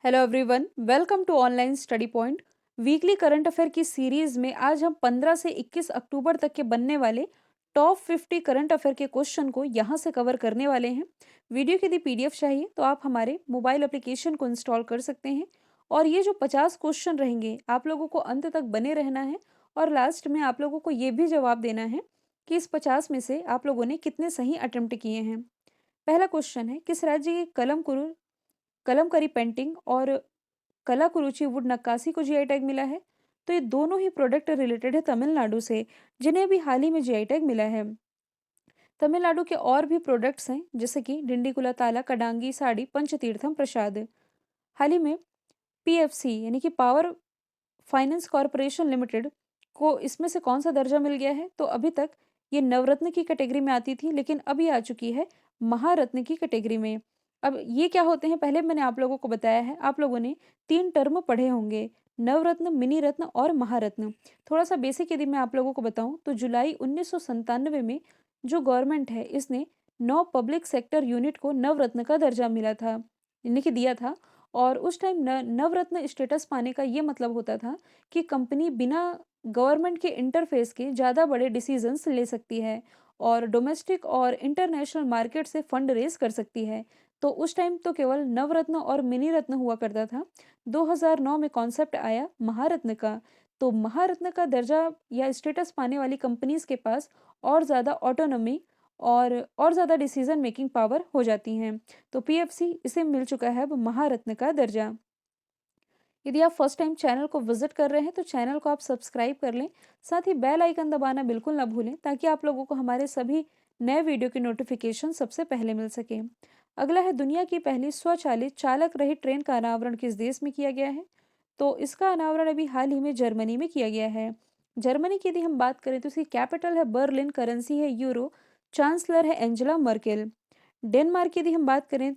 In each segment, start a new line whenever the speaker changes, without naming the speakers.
Hello everyone, welcome to online study point. Weekly current affair की series में आज हम 15 से 21 अक्टूबर तक के बनने वाले टॉप 50 करंट अफेयर के क्वेश्चन को यहाँ से कवर करने वाले हैं। वीडियो की यदि पीडीएफ चाहिए तो आप हमारे मोबाइल एप्लीकेशन को इंस्टॉल कर सकते हैं। और ये जो 50 क्वेश्चन रहेंगे आप लोगों को अंत तक बने रहना है और लास्ट में आप लोगों को ये भी जवाब देना है कि इस 50 में से आप लोगों ने कितने सही अटेम्प्ट किए हैं। पहला क्वेश्चन है, किस राज्य की कलमकरी पेंटिंग और कला कुरुचि वुड नक्काशी को जीआई टैग मिला है? तो ये दोनों ही प्रोडक्ट रिलेटेड है तमिलनाडु से, जिन्हें अभी हाल ही में जीआई टैग मिला है। तमिलनाडु के और भी प्रोडक्ट्स हैं जैसे कि डिंडीकुला ताला, कडांगी साड़ी, पंचतीर्थम प्रसाद। हाल ही में पीएफसी यानी कि पावर फाइनेंस कॉरपोरेशन लिमिटेड को इसमें से कौन सा दर्जा मिल गया है? तो अभी तक ये नवरत्न की कैटेगरी में आती थी, लेकिन अभी आ चुकी है महारत्न की कैटेगरी में। अब ये क्या होते हैं, पहले मैंने आप लोगों को बताया है। आप लोगों ने 3 टर्म पढ़े होंगे, नवरत्न, मिनी रत्न और महारत्न। थोड़ा सा बेसिक यदि मैं आप लोगों को बताऊं तो जुलाई 1997 में जो गवर्नमेंट है इसने 9 पब्लिक सेक्टर यूनिट को नवरत्न का दर्जा मिला था, यानी कि दिया था। और उस टाइम नवरत्न स्टेटस पाने का ये मतलब होता था कि कंपनी बिना गवर्नमेंट के इंटरफेस के ज़्यादा बड़े डिसीजंस ले सकती है और डोमेस्टिक और इंटरनेशनल मार्केट से फंड रेज कर सकती है। तो उस टाइम तो केवल नवरत्न और मिनी रत्न हुआ करता था। 2009 में कॉन्सेप्ट आया महारत्न का। तो महारत्न का दर्जा या स्टेटस पाने वाली कंपनीज के पास और ज़्यादा ऑटोनॉमी और ज़्यादा डिसीजन मेकिंग पावर हो जाती हैं। तो पीएफसी इसे मिल चुका है अब महारत्न का दर्जा। यदि आप फर्स्ट टाइम चैनल को विजिट कर रहे हैं तो चैनल को आप सब्सक्राइब कर लें, साथ ही बेल आइकन दबाना बिल्कुल ना भूलें ताकि आप लोगों को हमारे सभी नए वीडियो की नोटिफिकेशन सबसे पहले मिल सके। अगला है, दुनिया की पहली स्वचालित चालक रहित ट्रेन का अनावरण किस देश में किया गया है? तो इसका अनावरण अभी हाल ही में जर्मनी में किया गया है। जर्मनी की यदि हम बात करें तो इसकी कैपिटल है बर्लिन, करेंसी है यूरो, चांसलर है एंजेला मर्केल। डेनमार्क की यदि हम बात करें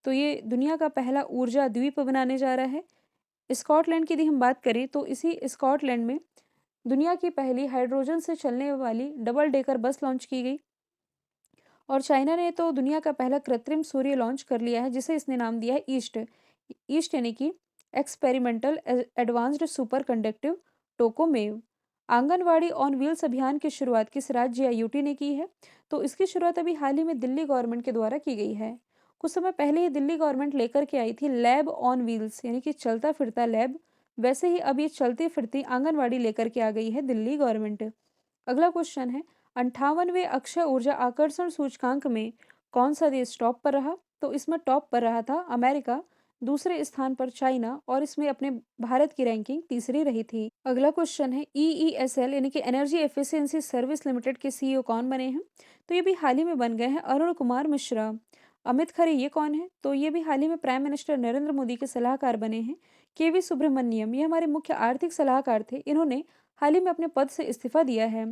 तो ये दुनिया का पहला ऊर्जा द्वीप बनाने जा रहा है। स्कॉटलैंड की यदि हम बात करें तो इसी स्कॉटलैंड में दुनिया की पहली हाइड्रोजन से चलने वाली डबल डेकर बस लॉन्च की गई। और चाइना ने तो दुनिया का पहला कृत्रिम सूर्य लॉन्च कर लिया है जिसे इसने नाम दिया है ईस्ट। ईस्ट यानी कि experimental advanced super conductive tokamak. Anganwadi on wheels अभियान की शुरुआत किस राज्य या यूटी ने की है? तो इसकी शुरुआत अभी हाल ही में दिल्ली गवर्नमेंट के द्वारा की गई है। कुछ समय पहले ही दिल्ली गवर्नमेंट लेकर के आई थी लैब ऑन व्हील्स, यानी कि चलता फिरता लैब। वैसे ही अब ये चलती फिरती आंगनवाड़ी लेकर के आ गई है दिल्ली गवर्नमेंट। अगला क्वेश्चन है, 58वें अक्षय ऊर्जा आकर्षण सूचकांक में कौन सा देश टॉप पर रहा? तो इसमें टॉप पर रहा था अमेरिका, दूसरे स्थान पर चाइना और इसमें अपने भारत की रैंकिंग तीसरी रही थी। अगला क्वेश्चन है, ईईएसएल यानी कि एनर्जी एफिशिएंसी सर्विस लिमिटेड के सीईओ कौन बने हैं? तो ये भी हाल ही में बन गए हैं अरुण कुमार मिश्रा। अमित खरे ये कौन है? तो ये भी हाल ही में प्राइम मिनिस्टर नरेंद्र मोदी के सलाहकार बने हैं। केवी सुब्रमण्यम ये हमारे मुख्य आर्थिक सलाहकार थे, इन्होंने हाल ही में अपने पद से इस्तीफा दिया है।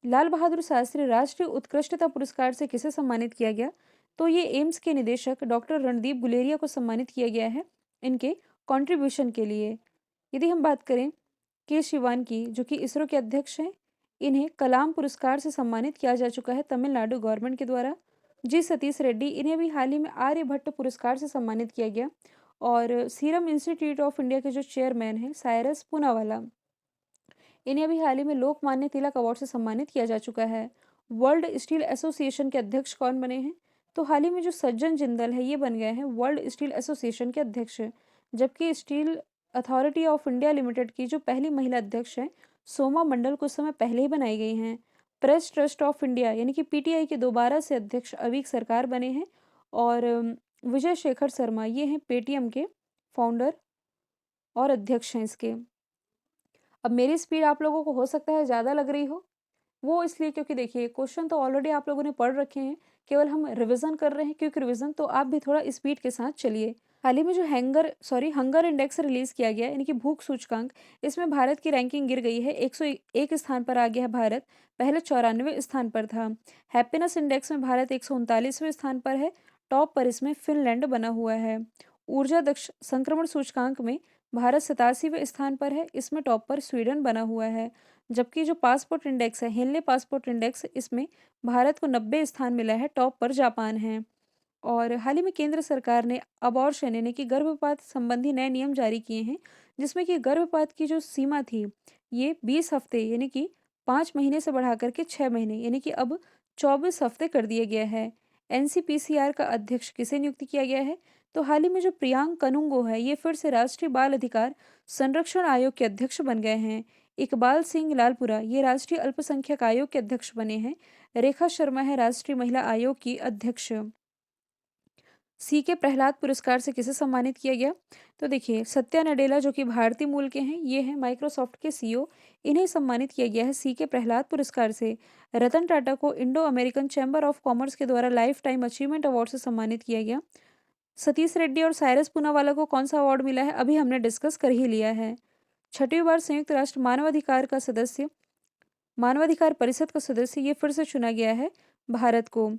लाल बहादुर शास्त्री राष्ट्रीय उत्कृष्टता पुरस्कार से किसे सम्मानित किया गया? तो ये एम्स के निदेशक डॉक्टर रणदीप गुलेरिया को सम्मानित किया गया है इनके कंट्रीब्यूशन के लिए। यदि हम बात करें के शिवान की, जो कि इसरो के अध्यक्ष हैं, इन्हें कलाम पुरस्कार से सम्मानित किया जा चुका है तमिलनाडु गवर्नमेंट के द्वारा। जी सतीश रेड्डी, इन्हें भी हाल ही में आर्यभट्ट पुरस्कार से सम्मानित किया गया। और सीरम इंस्टीट्यूट ऑफ इंडिया के जो चेयरमैन हैं साइरस पूनावाला, इन्हें अभी हाल ही में लोकमान्य तिलक अवार्ड से सम्मानित किया जा चुका है। वर्ल्ड स्टील एसोसिएशन के अध्यक्ष कौन बने हैं? तो हाल ही में जो सज्जन जिंदल है ये बन गए हैं वर्ल्ड स्टील एसोसिएशन के अध्यक्ष, जबकि steel authority of India limited की जो पहली महिला अध्यक्ष है सोमा मंडल कुछ समय पहले ही बनाई गई हैं। प्रेस ट्रस्ट ऑफ इंडिया यानी कि पीटीआई के दोबारा से अध्यक्ष अवीक सरकार बने हैं। और विजय शेखर शर्मा ये हैं पेटीएम के फाउंडर और अध्यक्ष हैं इसके। अब मेरी स्पीड आप लोगों को हो सकता है ज़्यादा लग रही हो, वो इसलिए क्योंकि देखिए क्वेश्चन तो ऑलरेडी आप लोगों ने पढ़ रखे हैं, केवल हम रिवीजन कर रहे हैं। क्योंकि रिवीजन तो आप भी थोड़ा स्पीड के साथ चलिए। हाल ही में जो हंगर इंडेक्स रिलीज किया गया यानी कि भूख सूचकांक, इसमें भारत की रैंकिंग गिर गई है, 101 स्थान पर आ गया है भारत, पहले 94 स्थान पर था। हैप्पीनेस इंडेक्स में भारत 139वें स्थान पर है, टॉप पर इसमें फिनलैंड बना हुआ है। ऊर्जा दक्ष संक्रमण सूचकांक में भारत 87वें स्थान पर है, इसमें टॉप पर स्वीडन बना हुआ है। जबकि जो पासपोर्ट इंडेक्स है, हेनले पासपोर्ट इंडेक्स, इसमें भारत को 90 स्थान मिला है, टॉप पर जापान है। और हाल ही में केंद्र सरकार ने अबॉर्शन यानी कि गर्भपात संबंधी नए नियम जारी किए हैं, जिसमें कि गर्भपात की जो सीमा थी, ये 20 हफ्ते यानी कि 5 महीने से बढ़ा कर के 6 महीने यानी कि अब 24 हफ्ते कर दिया गया है। एनसीपीसीआर का अध्यक्ष किसे नियुक्त किया गया है? तो हाल ही में जो प्रियांक कनुंगो है, ये फिर से राष्ट्रीय बाल अधिकार संरक्षण आयोग के अध्यक्ष बन गए हैं। इकबाल सिंह लालपुरा ये राष्ट्रीय अल्पसंख्यक आयोग के अध्यक्ष बने हैं। रेखा शर्मा है राष्ट्रीय महिला आयोग की अध्यक्ष। सी के प्रहलाद पुरस्कार से किसे सम्मानित किया गया? तो देखिए सत्या नडेला जो कि भारतीय मूल के हैं, ये हैं माइक्रोसॉफ्ट के सीईओ। इन्हें सम्मानित किया गया है सी के प्रहलाद पुरस्कार से। रतन टाटा को Indo American chamber of commerce के द्वारा लाइफ टाइम अचीवमेंट अवार्ड से सम्मानित किया गया। सतीश रेड्डी और साइरस पूनावाला को कौन सा अवार्ड मिला है? अभी हमने डिस्कस कर ही लिया है। छठी बार संयुक्त राष्ट्र मानवाधिकार परिषद का सदस्य ये फिर से चुना गया है भारत को।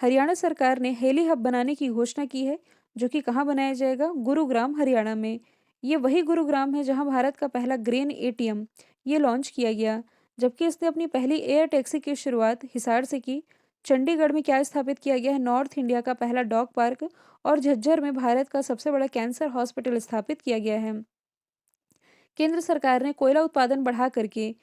हरियाणा सरकार ने हेली हब बनाने की घोषणा की है, जो कि कहाँ बनाया जाएगा? गुरुग्राम हरियाणा में। ये वही गुरुग्राम है जहां भारत का पहला ग्रेन एटीएम ये लॉन्च किया गया, जबकि इसने अपनी पहली एयर टैक्सी की शुरुआत हिसार से की। चंडीगढ़ में क्या स्थापित किया गया है? नॉर्थ इंडिया का पहला डॉग पार्क। और झज्जर में भारत का सबसे बड़ा कैंसर हॉस्पिटल स्थापित किया गया है। केंद्र सरकार ने कोयला उत्पादन बढ़ा करके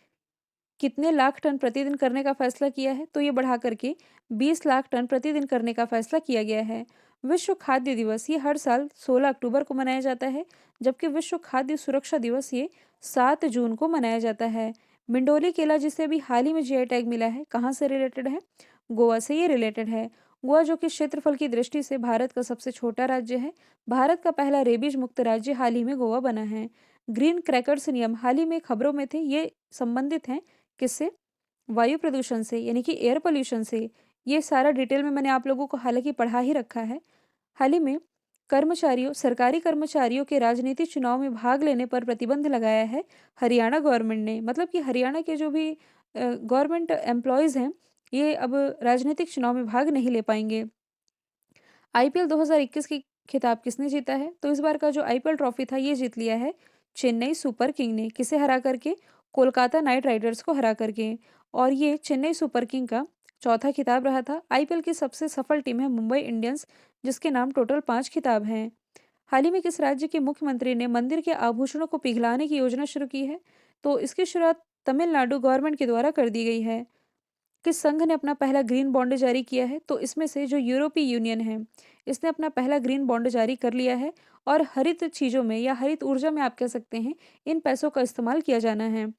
कितने लाख टन प्रतिदिन करने का फैसला किया है? तो ये बढ़ा करके 20 लाख टन प्रतिदिन करने का फैसला किया गया है। विश्व खाद्य दिवस ये हर साल 16 अक्टूबर को मनाया जाता है, जबकि विश्व खाद्य सुरक्षा दिवस ये 7 जून को मनाया जाता है। मिंडोली केला जिसे अभी हाल ही में जीआई टैग मिला है, कहाँ से रिलेटेड है? गोवा से ये रिलेटेड है। गोवा जो कि क्षेत्रफल की दृष्टि से भारत का सबसे छोटा राज्य है। भारत का पहला रेबीज मुक्त राज्य हाल ही में गोवा बना है। ग्रीन क्रैकर्स नियम हाल ही में खबरों में थे, ये संबंधित हैं किससे? वायु प्रदूषण से यानी कि एयर पोल्यूशन से। ये सारा डिटेल में मैंने आप लोगों को हालांकि पढ़ा ही रखा है। हाल ही में सरकारी कर्मचारियों के राजनीतिक चुनाव में भाग लेने पर प्रतिबंध लगाया है हरियाणा गवर्नमेंट ने। मतलब कि हरियाणा के जो भी गवर्नमेंट एम्प्लॉयज़ हैं, ये अब राजनीतिक चुनाव में भाग नहीं ले पाएंगे। आईपीएल 2021 की खिताब किसने जीता है? तो इस बार का जो आईपीएल ट्रॉफी था ये जीत लिया है चेन्नई सुपर किंग ने। किसे हरा करके? कोलकाता नाइट राइडर्स को हरा करके। और ये चेन्नई सुपर किंग का चौथा खिताब रहा था। आईपीएल की सबसे सफल टीम है मुंबई इंडियंस, जिसके नाम टोटल 5 खिताब हैं। हाल ही में किस राज्य के मुख्यमंत्री ने मंदिर के आभूषणों को पिघलाने की योजना शुरू की है? तो इसकी शुरुआत तमिलनाडु गवर्नमेंट के द्वारा कर दी गई है। किस संघ ने अपना पहला ग्रीन बॉन्ड जारी किया है? तो इसमें से जो यूरोपीय यूनियन है, इसने अपना पहला ग्रीन बॉन्ड जारी कर लिया है। और हरित चीज़ों में या हरित ऊर्जा में आप कह सकते हैं, इन पैसों का इस्तेमाल किया जाना है।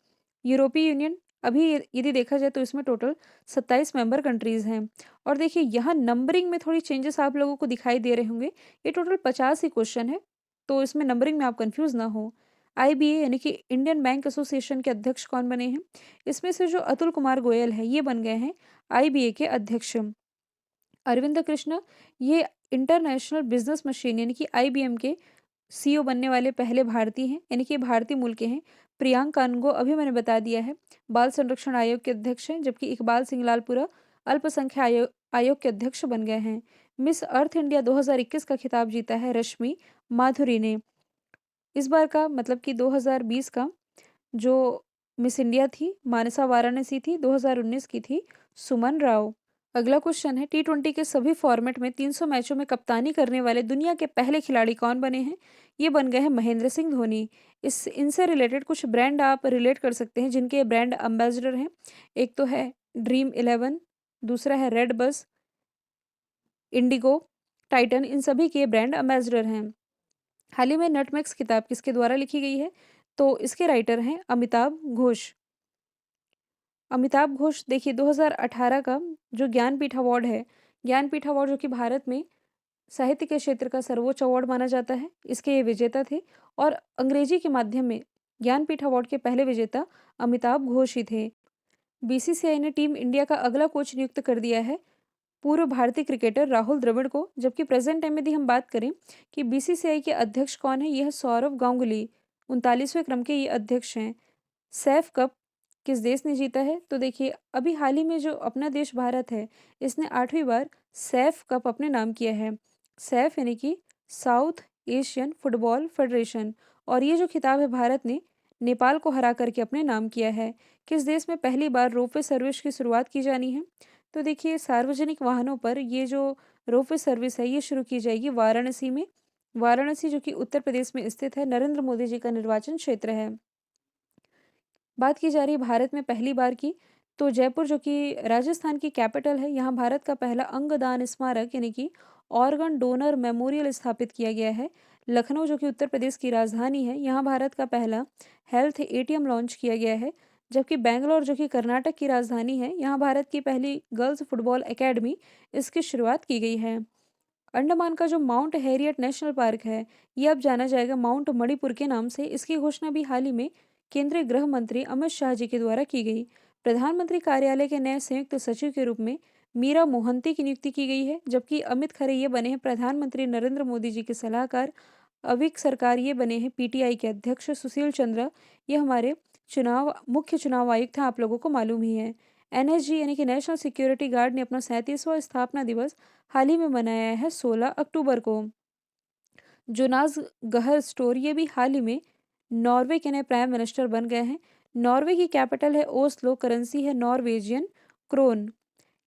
यूरोपीय यूनियन अभी यदि देखा जाए तो इसमें टोटल 27 मेंबर कंट्रीज़ हैं। और देखिए यहाँ नंबरिंग में थोड़ी चेंजेस आप लोगों को दिखाई दे रहे होंगे। ये टोटल 50 ही क्वेश्चन है, तो इसमें नंबरिंग में आप कंफ्यूज ना हो। आईबीए यानी कि इंडियन बैंक एसोसिएशन के अध्यक्ष कौन बने हैं? इसमें से जो अतुल कुमार गोयल है, ये बन गए हैं आईबीए के अध्यक्ष। अरविंद कृष्ण ये इंटरनेशनल बिजनेस मशीन यानी कि आईबीएम के सीईओ बनने वाले पहले भारतीय हैं, यानी कि भारतीय मूल के हैं। प्रियांक कानगो अभी मैंने बता दिया है, बाल संरक्षण आयोग के अध्यक्ष हैं, जबकि इकबाल सिंह लालपुरा अल्पसंख्यक आयोग के अध्यक्ष बन गए हैं। मिस अर्थ इंडिया 2021 का खिताब जीता है रश्मि माधुरी ने। इस बार का मतलब कि 2020 का जो मिस इंडिया थी मानसा वाराणसी थी, 2019 की थी सुमन राव। अगला क्वेश्चन है टी20 के सभी फॉर्मेट में 300 मैचों में कप्तानी करने वाले दुनिया के पहले खिलाड़ी कौन बने हैं? ये बन गए हैं महेंद्र सिंह धोनी। इस इनसे रिलेटेड कुछ ब्रांड आप रिलेट कर सकते हैं जिनके ब्रांड एम्बेसडर हैं। एक तो है ड्रीम 11, दूसरा है रेड बस, इंडिगो, टाइटन, इन सभी के ब्रांड एम्बेसडर हैं। हाल ही में नटमेक्स किताब किसके द्वारा लिखी गई है? तो इसके राइटर हैं अमिताभ घोष। अमिताभ घोष देखिए 2018 का जो ज्ञानपीठ अवार्ड है, ज्ञानपीठ अवार्ड जो कि भारत में साहित्य के क्षेत्र का सर्वोच्च अवार्ड माना जाता है, इसके ये विजेता थे। और अंग्रेजी के माध्यम में ज्ञानपीठ अवार्ड के पहले विजेता अमिताभ घोष ही थे। बीसीसीआई ने टीम इंडिया का अगला कोच नियुक्त कर दिया है पूर्व भारतीय क्रिकेटर राहुल द्रविड़ को। जबकि प्रेजेंट टाइम में यदि हम बात करें कि बीसीसीआई के अध्यक्ष कौन है, यह सौरव गांगुली 39वें क्रम के ये अध्यक्ष हैं। सैफ कप किस देश ने जीता है? तो देखिए अभी हाल ही में जो अपना देश भारत है, इसने 8वीं बार सैफ कप अपने नाम किया है। सैफ यानी कि साउथ एशियन फुटबॉल फेडरेशन। और ये जो खिताब है भारत ने नेपाल को हरा करके अपने नाम किया है। किस देश में पहली बार रोपवे सर्विस की शुरुआत की जानी है? तो देखिए सार्वजनिक वाहनों पर ये जो रोपवे सर्विस है ये शुरू की जाएगी वाराणसी में। वाराणसी जो कि उत्तर प्रदेश में स्थित है, नरेंद्र मोदी जी का निर्वाचन क्षेत्र है। बात की जा रही है भारत में पहली बार की, तो जयपुर जो कि राजस्थान की कैपिटल है, यहाँ भारत का पहला अंगदान स्मारक यानी कि ऑर्गन डोनर मेमोरियल स्थापित किया गया है। लखनऊ जो कि उत्तर प्रदेश की राजधानी है, यहाँ भारत का पहला हेल्थ एटीएम लॉन्च किया गया है। जबकि बेंगलोर जो कि कर्नाटक की राजधानी है, यहाँ भारत की पहली गर्ल्स फुटबॉल एकेडमी इसकी शुरुआत की गई है। अंडमान का जो माउंट हैरियट नेशनल पार्क है, ये अब जाना जाएगा माउंट मणिपुर के नाम से। इसकी घोषणा भी हाल ही में केंद्रीय गृह मंत्री अमित शाह जी के द्वारा की गई। प्रधानमंत्री कार्यालय के नए संयुक्त सचिव के रूप में मीरा मोहंती की नियुक्ति की गई है, जबकि अमित खरे ये बने हैं प्रधानमंत्री नरेंद्र मोदी जी के सलाहकार। अविक सरकार ये बने हैं पीटीआई के अध्यक्ष। सुशील चंद्रा ये हमारे मुख्य चुनाव आयुक्त हैं, आप लोगों को मालूम ही है। एनएसजी यानी कि नेशनल सिक्योरिटी गार्ड ने अपना 37वां स्थापना दिवस हाल ही में मनाया है 16 अक्टूबर को। जोनास गहर स्टोर ये भी हाल ही में नॉर्वे के नए प्राइम मिनिस्टर बन गए हैं। नॉर्वे की कैपिटल है ओस्लो, करेंसी है नॉर्वेजियन क्रोन।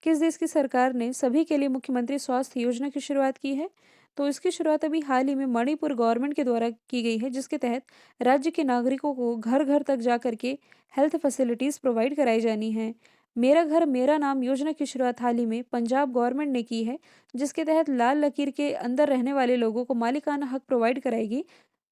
किस देश की सरकार ने सभी के लिए मुख्यमंत्री स्वास्थ्य योजना की शुरुआत की है? तो इसकी शुरुआत अभी हाल ही में मणिपुर गवर्नमेंट के द्वारा की गई है, जिसके तहत राज्य के नागरिकों को घर घर तक जा करके हेल्थ फैसिलिटीज़ प्रोवाइड कराई जानी है। मेरा घर मेरा नाम योजना की शुरुआत हाल ही में पंजाब गवर्नमेंट ने की है, जिसके तहत लाल लकीर के अंदर रहने वाले लोगों को मालिकाना हक प्रोवाइड कराएगी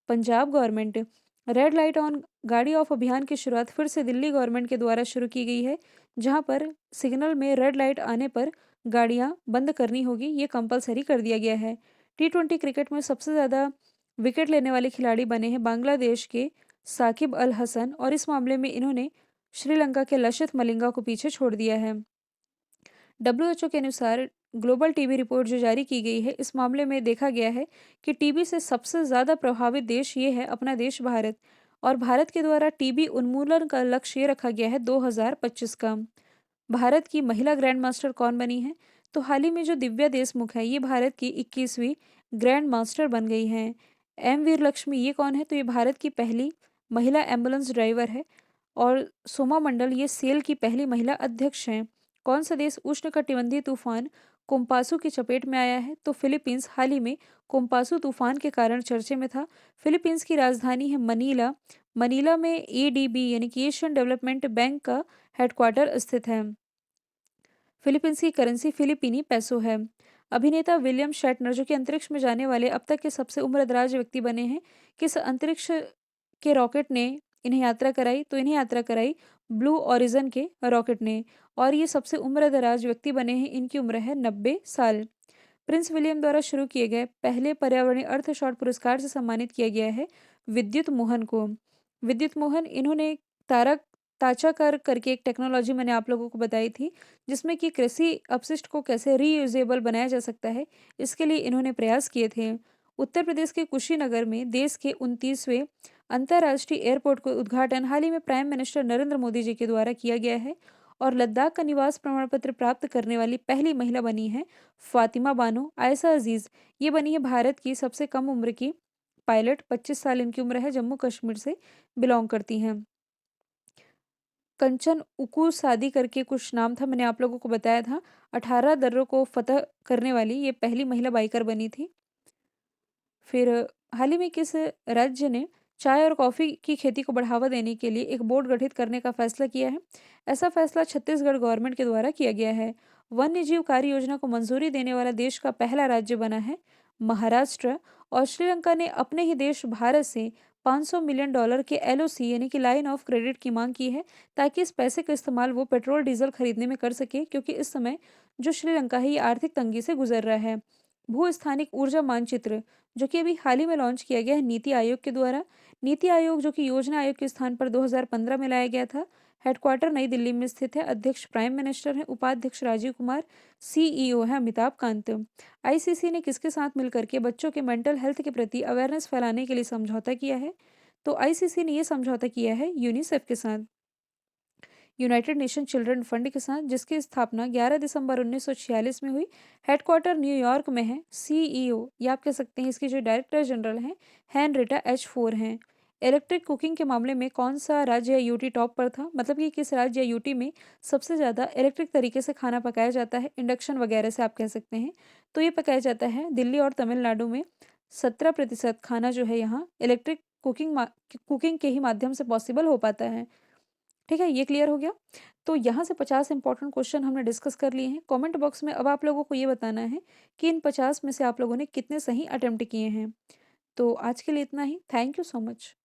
Punjab government. Red light on गाड़ी ऑफ अभियान की शुरुआत फिर से दिल्ली गवर्नमेंट के द्वारा शुरू की गई है, जहां पर सिग्नल में रेड लाइट आने पर गाड़ियां बंद करनी होगी, ये कंपलसरी कर दिया गया है। टी20 क्रिकेट में सबसे ज़्यादा विकेट लेने वाले खिलाड़ी बने हैं बांग्लादेश के साकिब अल हसन, और इस मामले में इन्होंने श्रीलंका के लसिथ मलिंगा को पीछे छोड़ दिया है। डब्ल्यूएचओ के अनुसार ग्लोबल टीबी रिपोर्ट जो जारी की गई है, इस मामले में देखा गया है कि टीबी से सबसे ज़्यादा प्रभावित देश ये है अपना देश भारत, और भारत के द्वारा टीबी उन्मूलन का लक्ष्य ये रखा गया है 2025 का। भारत की महिला ग्रैंड मास्टर कौन बनी है? तो हाल ही में जो दिव्या देशमुख है, ये भारत की 21वीं ग्रैंड मास्टर बन गई हैं। एम वीर लक्ष्मी ये कौन है? तो ये भारत की पहली महिला एम्बुलेंस ड्राइवर है। और सोमा मंडल ये सेल की पहली महिला अध्यक्ष हैं। कौन सा देश उष्णकटिबंधीय तूफान कोम्पासू की चपेट में आया है? तो फिलीपींस हाल ही में कोम्पासू तूफान के कारण चर्चे में था। फिलीपींस की राजधानी है मनीला। मनीला में एडीबी यानी कि एशियन डेवलपमेंट बैंक का हेडक्वार्टर स्थित है। फिलीपींस की करेंसी फिलिपीनी पैसो है। अभिनेता विलियम शेटनर जो कि अंतरिक्ष में जाने वाले अब तक के सबसे उम्रदराज व्यक्ति बने हैं। किस अंतरिक्ष के रॉकेट ने इन्हें यात्रा कराई? तो इन्हें यात्रा कराई ब्लू ओरिजिन के रॉकेट ने, और ये सबसे उम्रदराज व्यक्ति बने हैं। इनकी उम्र है 90 साल। प्रिंस विलियम द्वारा शुरू किए गए पहले पर्यावरणीय अर्थ शॉट पुरस्कार से सम्मानित किया गया है विद्युत मोहन को। विद्युत मोहन इन्होंने तारा ताचाकर करके एक टेक्नोलॉजी मैंने आप लोगों को बताई थी, जिसमें कि कृषि अपशिष्ट को कैसे रीयूजेबल बनाया जा सकता है, इसके लिए इन्होंने प्रयास किए थे। उत्तर प्रदेश के कुशीनगर में देश के 29वें अंतर्राष्ट्रीय एयरपोर्ट का उद्घाटन हाल ही में प्राइम मिनिस्टर नरेंद्र मोदी जी के द्वारा किया गया है। और लद्दाख का निवास प्रमाण पत्र प्राप्त करने वाली पहली महिला बनी है फातिमा बानो आयशा अजीज। ये बनी है भारत की सबसे कम उम्र की पायलट। 25 साल इनकी उम्र है, जम्मू कश्मीर से बिलोंग करती हैं। कंचन उकू शादी करके कुछ नाम था, मैंने आप लोगों को बताया था। 18 दर्रों को फतह करने वाली ये पहली महिला बाइकर बनी थी। फिर हाल ही में किस राज्य ने चाय और कॉफ़ी की खेती को बढ़ावा देने के लिए एक बोर्ड गठित करने का फैसला किया है? ऐसा फैसला छत्तीसगढ़ गवर्नमेंट के द्वारा किया गया है। वन्यजीव कार्य योजना को मंजूरी देने वाला देश का पहला राज्य बना है महाराष्ट्र। और श्रीलंका ने अपने ही देश भारत से $500 मिलियन के एलओसी यानी कि लाइन ऑफ क्रेडिट की मांग की है, ताकि इस पैसे का इस्तेमाल वो पेट्रोल डीजल खरीदने में कर सके, क्योंकि इस समय जो श्रीलंका है ये आर्थिक तंगी से गुजर रहा है। भू स्थानिक ऊर्जा मानचित्र जो कि अभी हाल ही में लॉन्च किया गया है नीति आयोग के द्वारा। नीति आयोग जो कि योजना आयोग के स्थान पर 2015 में लाया गया था। हेडक्वार्टर नई दिल्ली में स्थित है। अध्यक्ष प्राइम मिनिस्टर हैं, उपाध्यक्ष राजीव कुमार, सीईओ है अमिताभ कांत। आईसीसी ने किसके साथ मिलकर के बच्चों के मेंटल हेल्थ के प्रति अवेयरनेस फैलाने के लिए समझौता किया है? तो आईसीसी ने यह समझौता किया है यूनिसेफ के साथ, यूनाइटेड नेशन चिल्ड्रन फंड के साथ, जिसकी स्थापना 11 दिसंबर 1946 में हुई। हेडक्वार्टर न्यूयॉर्क में है। सीईओ या आप कह सकते हैं इसके जो डायरेक्टर जनरल हैं हैनरिटा एच फोर हैं। इलेक्ट्रिक कुकिंग के मामले में कौन-सा राज्य या यूटी टॉप पर था? मतलब कि किस राज्य या यूटी में सबसे ज़्यादा इलेक्ट्रिक तरीके से खाना पकाया जाता है, इंडक्शन वगैरह से आप कह सकते हैं। तो ये पकाया जाता है दिल्ली और तमिलनाडु में। 17% खाना जो है यहाँ इलेक्ट्रिक कुकिंग के ही माध्यम से पॉसिबल हो पाता है। ठीक है, ये क्लियर हो गया? तो यहाँ से 50 इंपॉर्टेंट क्वेश्चन हमने डिस्कस कर लिए हैं। कमेंट बॉक्स में अब आप लोगों को ये बताना है कि इन 50 में से आप लोगों ने कितने सही अटेम्प्ट किए हैं। तो आज के लिए इतना ही। Thank you so much.